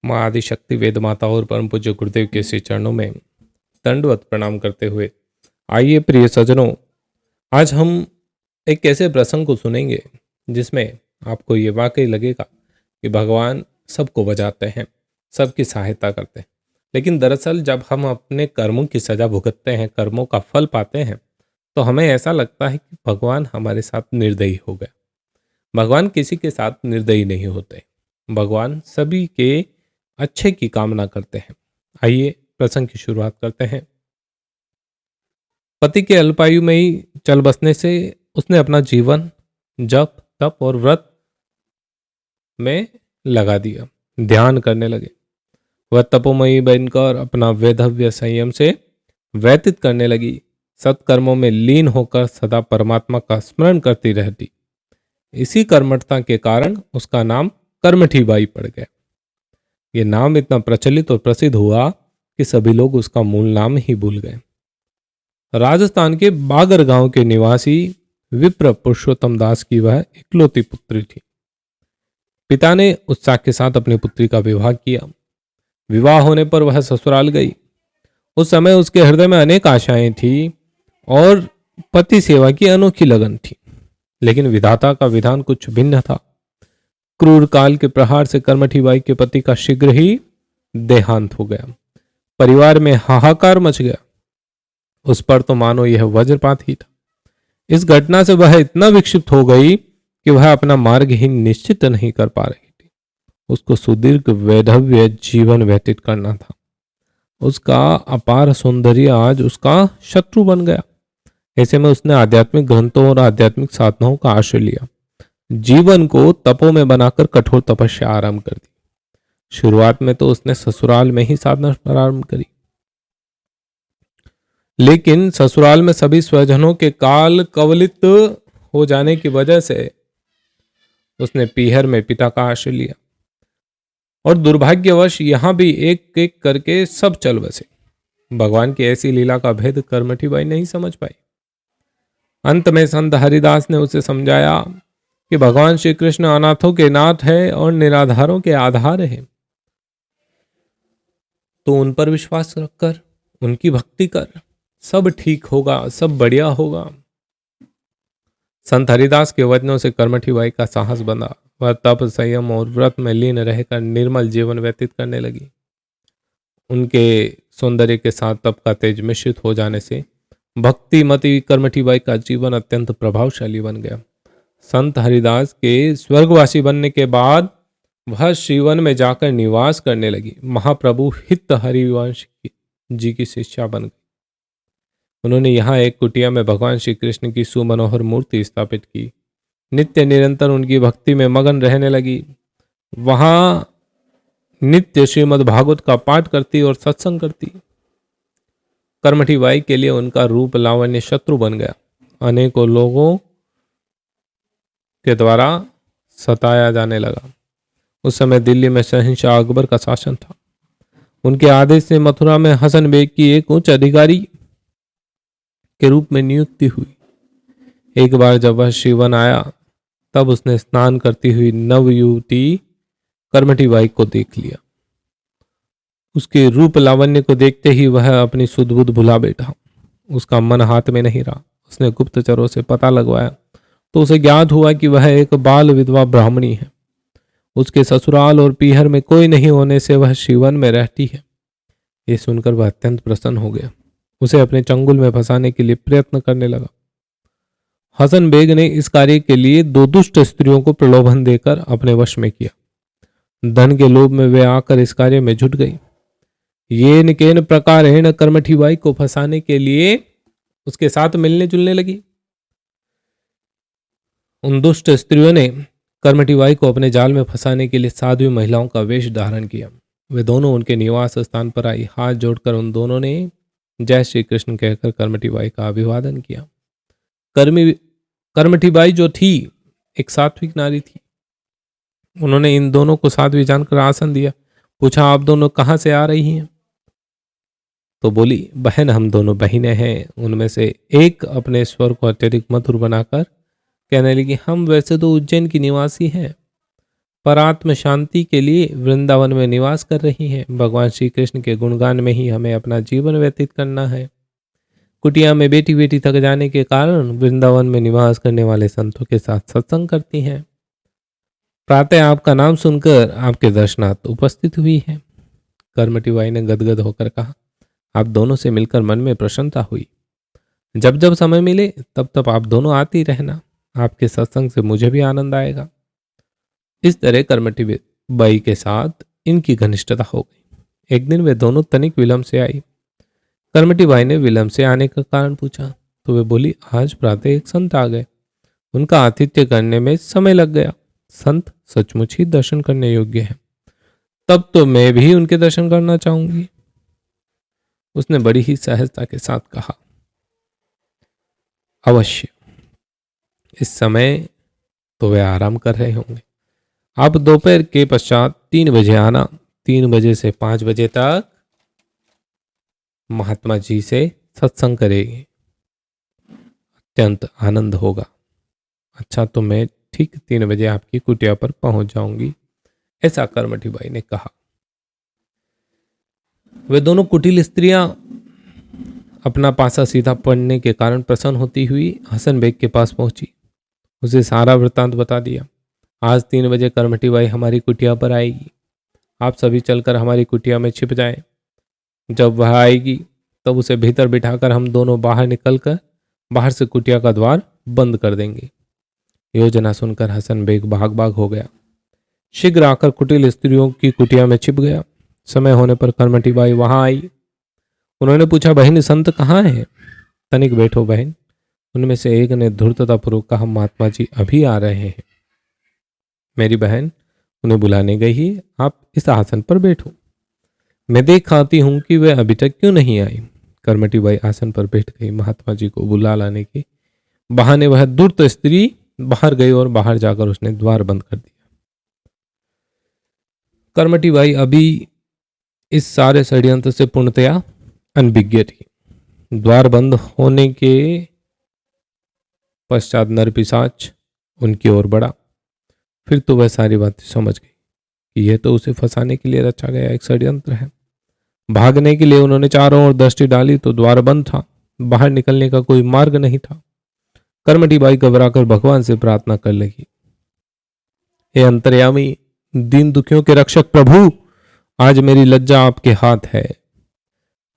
माँ आदिशक्ति वेद माता और परम पूज्य गुरुदेव के श्री चरणों में दंडवत प्रणाम करते हुए आइए प्रिय सज्जनों, आज हम एक ऐसे प्रसंग को सुनेंगे जिसमें आपको ये वाकई लगेगा कि भगवान सबको बचाते हैं, सबकी सहायता करते हैं। लेकिन दरअसल जब हम अपने कर्मों की सजा भुगतते हैं, कर्मों का फल पाते हैं, तो हमें ऐसा लगता है कि भगवान हमारे साथ निर्दयी हो गए। भगवान किसी के साथ निर्दयी नहीं होते। भगवान सभी के अच्छे की कामना करते हैं। आइए प्रसंग की शुरुआत करते हैं। पति के अल्पायु में ही चल बसने से उसने अपना जीवन जप तप और व्रत में लगा दिया, ध्यान करने लगे। वह तपोमयी बनकर अपना वैधव्य संयम से व्यतीत करने लगी। सत्कर्मों में लीन होकर सदा परमात्मा का स्मरण करती रहती। इसी कर्मठता के कारण उसका नाम कर्मठी बाई पड़ गया। ये नाम इतना प्रचलित और प्रसिद्ध हुआ कि सभी लोग उसका मूल नाम ही भूल गए। राजस्थान के बागर गांव के निवासी विप्र पुरुषोत्तम दास की वह इकलौती पुत्री थी। पिता ने उत्साह के साथ अपनी पुत्री का विवाह किया। विवाह होने पर वह ससुराल गई। उस समय उसके हृदय में अनेक आशाएं थी और पति सेवा की अनोखी लगन थी। लेकिन विधाता का विधान कुछ भिन्न था। क्रूर काल के प्रहार से कर्मठी बाई के पति का शीघ्र ही देहांत हो गया। परिवार में हाहाकार मच गया। उस पर तो मानो यह वज्रपात ही था। इस घटना से वह इतना विक्षिप्त हो गई कि वह अपना मार्ग ही निश्चित नहीं कर पा रही थी। उसको सुदीर्घ वैधव्य जीवन व्यतीत करना था। उसका अपार सौंदर्य आज उसका शत्रु बन गया। ऐसे में उसने आध्यात्मिक ग्रंथों और आध्यात्मिक साधनाओं का आश्रय लिया। जीवन को तपों में बनाकर कठोर तपस्या आरंभ कर दी। शुरुआत में तो उसने ससुराल में ही साधना प्रारंभ करी, लेकिन ससुराल में सभी स्वजनों के काल कवलित हो जाने की वजह से उसने पीहर में पिता का आश्रय लिया और दुर्भाग्यवश यहां भी एक एक करके सब चल बसे। भगवान की ऐसी लीला का भेद कर्मठी बाई नहीं समझ पाई। अंत में संत हरिदास ने उसे समझाया कि भगवान श्री कृष्ण अनाथों के नाथ है और निराधारों के आधार है, तो उन पर विश्वास रखकर उनकी भक्ति कर, सब ठीक होगा, सब बढ़िया होगा। संत हरिदास के वचनों से कर्मठी बाई का साहस बंधा। वह तप संयम और व्रत में लीन रहकर निर्मल जीवन व्यतीत करने लगी। उनके सौंदर्य के साथ तप का तेज मिश्रित हो जाने से भक्तिमती कर्मठी बाई का जीवन अत्यंत प्रभावशाली बन गया। संत हरिदास के स्वर्गवासी बनने के बाद वह श्रीवन में जाकर निवास करने लगी। महाप्रभु हित हरिवंश जी की शिष्या बन गई। उन्होंने यहाँ एक कुटिया में भगवान श्री कृष्ण की सुमनोहर मूर्ति स्थापित की। नित्य निरंतर उनकी भक्ति में मगन रहने लगी। वहां नित्य श्रीमद् भागवत का पाठ करती और सत्संग करती। कर्मठी बाई के लिए उनका रूप लावण्य शत्रु बन गया। अनेकों लोगों के द्वारा सताया जाने लगा। उस समय दिल्ली में शहंशाह अकबर का शासन था। उनके आदेश से मथुरा में हसन बेग की एक उच्च अधिकारी के रूप में नियुक्ति हुई। एक बार जब वह श्रीवन आया तब उसने स्नान करती हुई नव युवती कर्मठी बाई को देख लिया। उसके रूप लावण्य को देखते ही वह अपनी सुध बुध भुला बैठा। उसका मन हाथ में नहीं रहा। उसने गुप्तचरों से पता लगवाया तो उसे ज्ञात हुआ कि वह एक बाल विधवा ब्राह्मणी है। उसके ससुराल और पीहर में कोई नहीं होने से वह श्रीवन में रहती है। ये सुनकर वह अत्यंत प्रसन्न हो गया। उसे अपने चंगुल में फंसाने के लिए प्रयत्न करने लगा। हसन बेग ने इस कार्य के लिए दो दुष्ट स्त्रियों को प्रलोभन देकर अपने वश में किया। धन के लोभ में वे आकर इस कार्य में जुट गई। ये निकेन प्रकारेण कर्मठी बाई को फंसाने के लिए उसके साथ मिलने जुलने लगी। उन दुष्ट स्त्रियों ने कर्मठी बाई को अपने जाल में फंसाने के लिए साध्वी महिलाओं का वेश धारण किया। वे दोनों उनके निवास स्थान पर आई। हाथ जोड़कर उन दोनों ने जय श्री कृष्ण कहकर कर्मठी बाई का अभिवादन किया। कर्मठी बाई जो थी एक सात्विक नारी थी। उन्होंने इन दोनों को साध्वी जानकर आसन दिया। पूछा, आप दोनों कहां से आ रही हैं? तो बोली, बहन हम दोनों बहिनें हैं। उनमें से एक अपने स्वर को अत्यधिक मधुर बनाकर कहने लगी, हम वैसे तो उज्जैन की निवासी हैं, पर आत्म शांति के लिए वृंदावन में निवास कर रही हैं। भगवान श्री कृष्ण के गुणगान में ही हमें अपना जीवन व्यतीत करना है। कुटिया में बेटी बेटी थक जाने के कारण वृंदावन में निवास करने वाले संतों के साथ सत्संग करती हैं। प्रातः आपका नाम सुनकर आपके दर्शनार्थ उपस्थित हुई है। कर्मठी बाई ने गदगद होकर कहा, आप दोनों से मिलकर मन में प्रसन्नता हुई। जब जब समय मिले तब तब आप दोनों आती रहना। आपके सत्संग से मुझे भी आनंद आएगा। इस तरह कर्मठी बाई के साथ इनकी घनिष्ठता हो गई। एक दिन वे दोनों तनिक विलंब से आई। कर्मठी बाई ने विलंब से आने का कारण पूछा तो वे बोली, आज प्रातः एक संत आ गए, उनका आतिथ्य करने में समय लग गया। संत सचमुच ही दर्शन करने योग्य है, तब तो मैं भी उनके दर्शन करना चाहूंगी। उसने बड़ी ही सहजता के साथ कहा, अवश्य। इस समय तो वे आराम कर रहे होंगे। आप दोपहर के पश्चात 3 बजे आना। 3 बजे से 5 बजे तक महात्मा जी से सत्संग करेंगे, अत्यंत आनंद होगा। अच्छा, तो मैं ठीक 3 बजे आपकी कुटिया पर पहुंच जाऊंगी, ऐसा कर्मठी बाई ने कहा। वे दोनों कुटिल स्त्रियां अपना पासा सीधा पड़ने के कारण प्रसन्न होती हुई हसन बेग के पास पहुंची। उसे सारा वृत्तांत बता दिया। आज 3 बजे कर्मठी बाई हमारी कुटिया पर आएगी। आप सभी चलकर हमारी कुटिया में छिप जाएं। जब वह आएगी तब उसे भीतर बिठाकर हम दोनों बाहर निकलकर बाहर से कुटिया का द्वार बंद कर देंगे। योजना सुनकर हसन बेग भाग भाग हो गया। शीघ्र आकर कुटिल स्त्रियों की कुटिया में छिप गया। समय होने पर कर्मठी बाई वहां आई। उन्होंने पूछा, बहन संत कहाँ है? तनिक बैठो बहन। उनमें से एक ने धूर्ततापूर्वक कहा, महात्मा जी अभी आ रहे हैं। मेरी बहन उन्हें बुलाने गई है, आप इस आसन पर बैठो, मैं देख आती हूं कि वे अभी तक क्यों नहीं आई। कर्मठी बाई आसन पर बैठ गई। महात्मा जी को बुला लाने के बहाने वह धूर्त स्त्री बाहर गई और बाहर जाकर उसने द्वार बंद कर दिया। कर्मठी बाई अभी इस सारे षड्यंत्र से पूर्णतया अनभिज्ञ थी। द्वार बंद होने के पश्चात नरपिशाच उनकी ओर बढ़ा। फिर तो वह सारी बातें समझ गई कि यह तो उसे फंसाने के लिए रचा गया एक षड्यंत्र है। भागने के लिए उन्होंने चारों ओर दृष्टि डाली तो द्वार बंद था, बाहर निकलने का कोई मार्ग नहीं था। कर्मठी बाई घबराकर भगवान से प्रार्थना कर लगी, हे अंतर्यामी, दीन दुखियों के रक्षक प्रभु, आज मेरी लज्जा आपके हाथ है,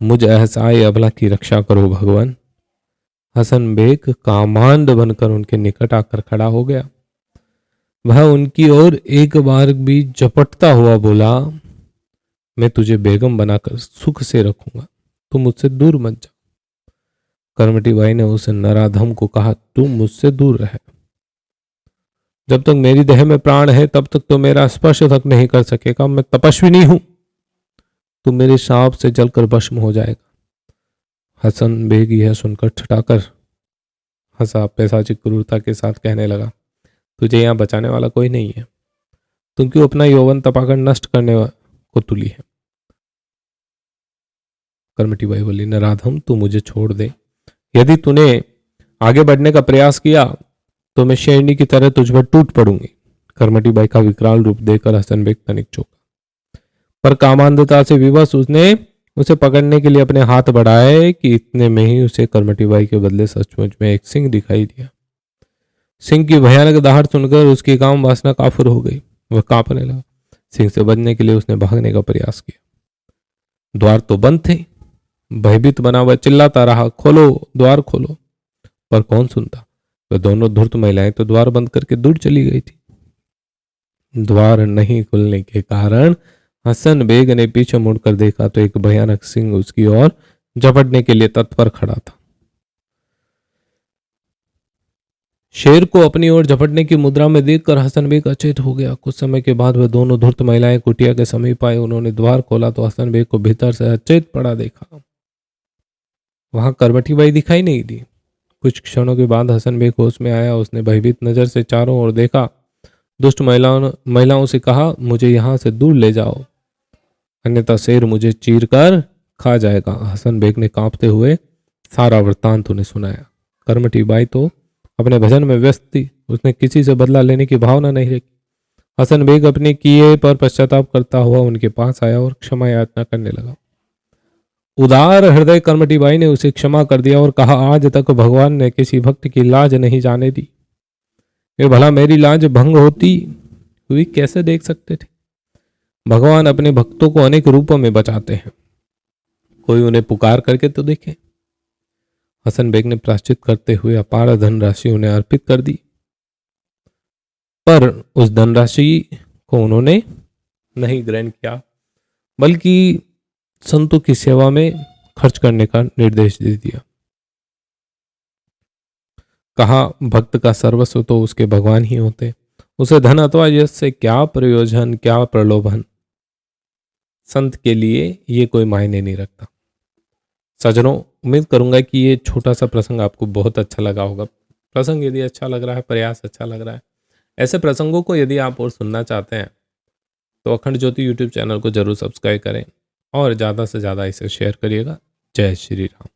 मुझ असहाय अबला की रक्षा करो भगवान। हसन बेग कामांड बनकर उनके निकट आकर खड़ा हो गया। वह उनकी ओर एक बार भी झपटता हुआ बोला, मैं तुझे बेगम बनाकर सुख से रखूंगा, तुम मुझसे दूर मत जा। कर्मठी बाई ने उस नराधम को कहा, तुम मुझसे दूर रहे, जब तक मेरी देह में प्राण है तब तक तो मेरा स्पर्श तक नहीं कर सकेगा। मैं तपस्विनी हूं, तू मेरे शाप से जलकर भस्म हो जाएगा। हसन बेग यह सुनकर ठठाकर हंसा, पैशाचिक क्रूरता के साथ कहने लगा, तुझे यहां बचाने वाला कोई नहीं है, तुम क्यों अपना यौवन तपाकर नष्ट करने को तुली है। कर्मठी बाई बोली, नराधम तू मुझे छोड़ दे, यदि तूने आगे बढ़ने का प्रयास किया तो मैं शेरनी की तरह तुझ पर टूट पड़ूंगी। कर्मठी बाई का विकराल रूप देखकर हसन बेग तनिक चौंका, पर कामांधता से विवश उसने उसे पकड़ने के लिए अपने हाथ बढ़ाए कि इतने में ही उसे कर्मठी बाई के बदले सचमुच में एक सिंह दिखाई दिया। सिंह की भयानक दहाड़ सुनकर उसकी काम वासना काफुर हो गई। वह कांपने लगा। सिंह से बचने के लिए उसने भागने का प्रयास किया। द्वार तो बंद थे। भयभीत बना वह चिल्लाता रहा, खोलो द्वार खोलो, पर कौन सुनता। वह दोनों धूर्त महिलाएं तो द्वार बंद करके दूर चली गई थी। द्वार नहीं खुलने के कारण हसन बेग ने पीछे मुड़कर देखा तो एक भयानक सिंह उसकी ओर झपटने के लिए तत्पर खड़ा था। शेर को अपनी ओर झपटने की मुद्रा में देखकर हसन बेग अचेत हो गया। कुछ समय के बाद वह दोनों धूर्त महिलाएं कुटिया के समीप आए। उन्होंने द्वार खोला तो हसन बेग को भीतर से अचेत पड़ा देखा। वहां कर्मठी बाई दिखाई नहीं दी। कुछ क्षणों के बाद हसन बेग होश में आया। उसने भयभीत नजर से चारों ओर देखा। दुष्ट महिलाओं से कहा, मुझे यहां से दूर ले जाओ, अन्यथा शेर मुझे चीर कर खा जाएगा। हसन बेग ने कांपते हुए सारा वृत्तांत उन्हें सुनाया। कर्मठी बाई तो अपने भजन में व्यस्त थी। उसने किसी से बदला लेने की भावना नहीं रखी। हसन बेग अपने किए पर पश्चाताप करता हुआ उनके पास आया और क्षमा याचना करने लगा। उदार हृदय कर्मठी बाई ने उसे क्षमा कर दिया और कहा, आज तक भगवान ने किसी भक्त की लाज नहीं जाने दी। ये भला मेरी लाज भंग होती हुई कैसे देख सकते थे? भगवान अपने भक्तों को अनेक रूपों में बचाते हैं, कोई उन्हें पुकार करके तो देखे। हसन बेग ने प्रायश्चित करते हुए अपार धनराशि उन्हें अर्पित कर दी, पर उस धनराशि को उन्होंने नहीं ग्रहण किया, बल्कि संतों की सेवा में खर्च करने का निर्देश दे दिया। कहा, भक्त का सर्वस्व तो उसके भगवान ही होते, उसे धन अथवा यश से क्या प्रयोजन, क्या प्रलोभन। संत के लिए ये कोई मायने नहीं रखता। सज्जनों, उम्मीद करूंगा कि ये छोटा सा प्रसंग आपको बहुत अच्छा लगा होगा। प्रसंग यदि अच्छा लग रहा है, प्रयास अच्छा लग रहा है, ऐसे प्रसंगों को यदि आप और सुनना चाहते हैं तो अखंड ज्योति यूट्यूब चैनल को जरूर सब्सक्राइब करें और ज़्यादा से ज़्यादा इसे शेयर करिएगा। जय श्री राम।